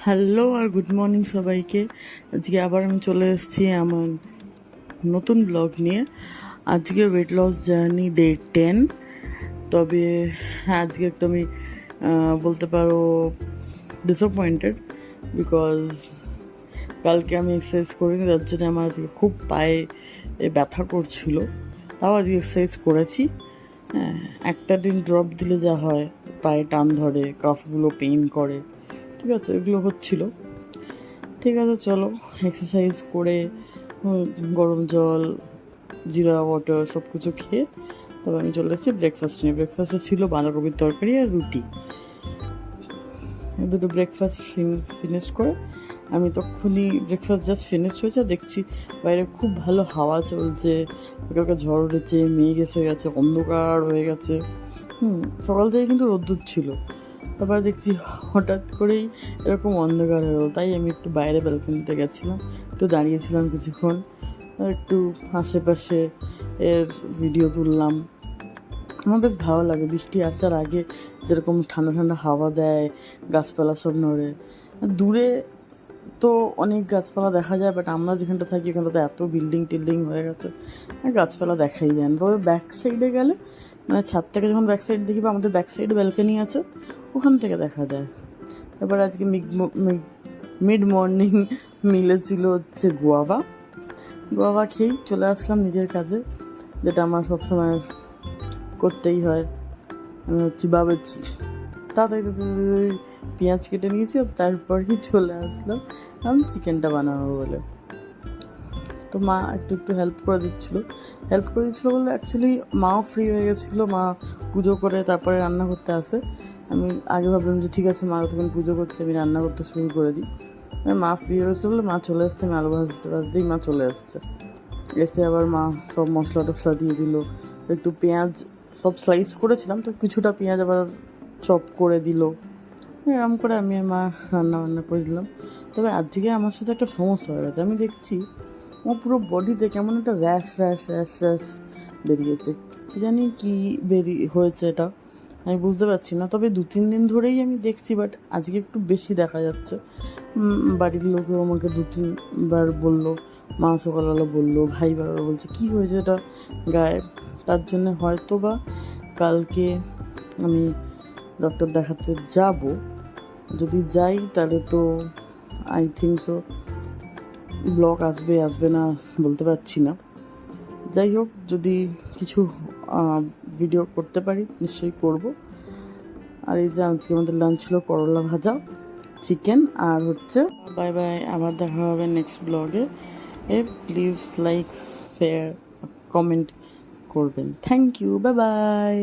Hello আর good morning সবাইকে। আজকে আবার আমি চলে এসেছি আমার নতুন ব্লগ নিয়ে। আজকে ওয়েট লস জার্নি ডে 10। তবে হ্যাঁ, আজকে একটু আমি বলতে পারো ডিসঅ্যাপয়েন্টেড, বিকজ কালকে আমি এক্সারসাইজ করিনি, যার জন্য আমার আজকে খুব পায়ে ব্যথা করছিল। তাও আজকে এক্সারসাইজ করেছি। হ্যাঁ, একটা দিন ড্রপ দিলে যা হয়, পায়ে টান ধরে, কাফগুলো পেইন করে, ঠিক আছে, এগুলো হচ্ছিল। ঠিক আছে, চলো এক্সারসাইজ করে গরম জল, জিরা ওয়াটার সব কিছু খেয়ে তবে আমি চলে এসেছি ব্রেকফাস্ট নিয়ে। ব্রেকফাস্টে ছিল বাঁধাকপির তরকারি আর রুটি। দুটো ব্রেকফাস্ট ফিনিশ করে আমি তখনই, ব্রেকফাস্ট জাস্ট ফিনিশ হয়েছে, দেখছি বাইরে খুব ভালো হাওয়া চলছে, হালকা ঝড় উঠেছে, মেঘ এসে গেছে, অন্ধকার হয়ে গেছে। সকাল থেকে কিন্তু রোদ্দুর ছিল, তারপর দেখছি হঠাৎ করেই এরকম অন্ধকার হয়ে গেল। তাই আমি একটু বাইরে ব্যালকনিতে গেছিলাম, একটু দাঁড়িয়েছিলাম কিছুক্ষণ, একটু আশেপাশে এর ভিডিও তুললাম। আমার বেশ ভালো লাগে বৃষ্টি আসার আগে যেরকম ঠান্ডা ঠান্ডা হাওয়া দেয়, গাছপালা সব নড়ে। দূরে তো অনেক গাছপালা দেখা যায়, বাট আমরা যেখানটা থাকি এখানটা তো এত বিল্ডিং টিল্ডিং হয়ে গেছে, গাছপালা দেখাই যায় না। তবে ব্যাক সাইডে গেলে, মানে ছাদ থেকে যখন ব্যাক সাইড দেখি, বা আমাদের ব্যাক সাইডে ব্যালকনি আছে, ওখান থেকে দেখা যায়। তারপর আজকে মিড মর্নিং মিলে ছিল হচ্ছে গোয়াভা খেয়েই চলে আসলাম নিজের কাজে, যেটা আমার সবসময় করতেই হয়। আমি হচ্ছি বাবাচ্ছি, তাড়াতাড়ি পেঁয়াজ কেটে নিয়েছি, তারপরই চলে আসলাম আমি চিকেনটা বানাবো বলে। তো মা একটু হেল্প করে দিচ্ছিলো বলে, অ্যাকচুয়ালি মাও ফ্রি হয়ে গেছিলো, মা পুজো করে তারপরে রান্না করতে আসে। আমি আগে ভাবলাম যে ঠিক আছে, মা তখন পুজো করছে, আমি রান্না করতে শুরু করে দিই। মা ফ্রি হয়ে গেছিলো বলে মা চলে এসছে, আমি আলু ভাজতেই মা চলে আসছে। এসে আবার মা সব মশলা টশলা দিয়ে দিল, একটু পেঁয়াজ সব স্লাইস করেছিলাম, তো কিছুটা পেঁয়াজ আবার চপ করে দিল। এরকম করে আমি আর মা রান্না করে দিলাম। তবে আজকে আমার সাথে একটা সমস্যা হয়ে গেছে। আমি দেখছি আমার পুরো বডিতে কেমন একটা র্যাশ বেরিয়েছে। কী জানি কি হয়েছে এটা, আমি বুঝতে পারছি না। তবে 2-3 দিন ধরেই আমি দেখছি, বাট আজকে একটু বেশি দেখা যাচ্ছে। বাড়ির লোকেও আমাকে 2-3 বার বললো, মা সকালবেলা বললো, ভাই বারবার বলছে কী হয়েছে এটা গায়ে। তার জন্যে হয়তো বা কালকে আমি ডক্টর দেখাতে যাব। যদি যাই তাহলে তো আই থিঙ্ক সো ব্লগ আসবে না বলতে পারছি না। যাই হোক, যদি কিছু ভিডিও করতে পারি নিশ্চয়ই করব। আর এই যে আজকে আমাদের লাঞ্চ ছিল করলা ভাজা, চিকেন আর হচ্ছে। বাই বাই, আবার দেখা হবে নেক্সট ব্লগে। প্লিজ লাইক, শেয়ার, কমেন্ট করবেন। Thank you, bye by.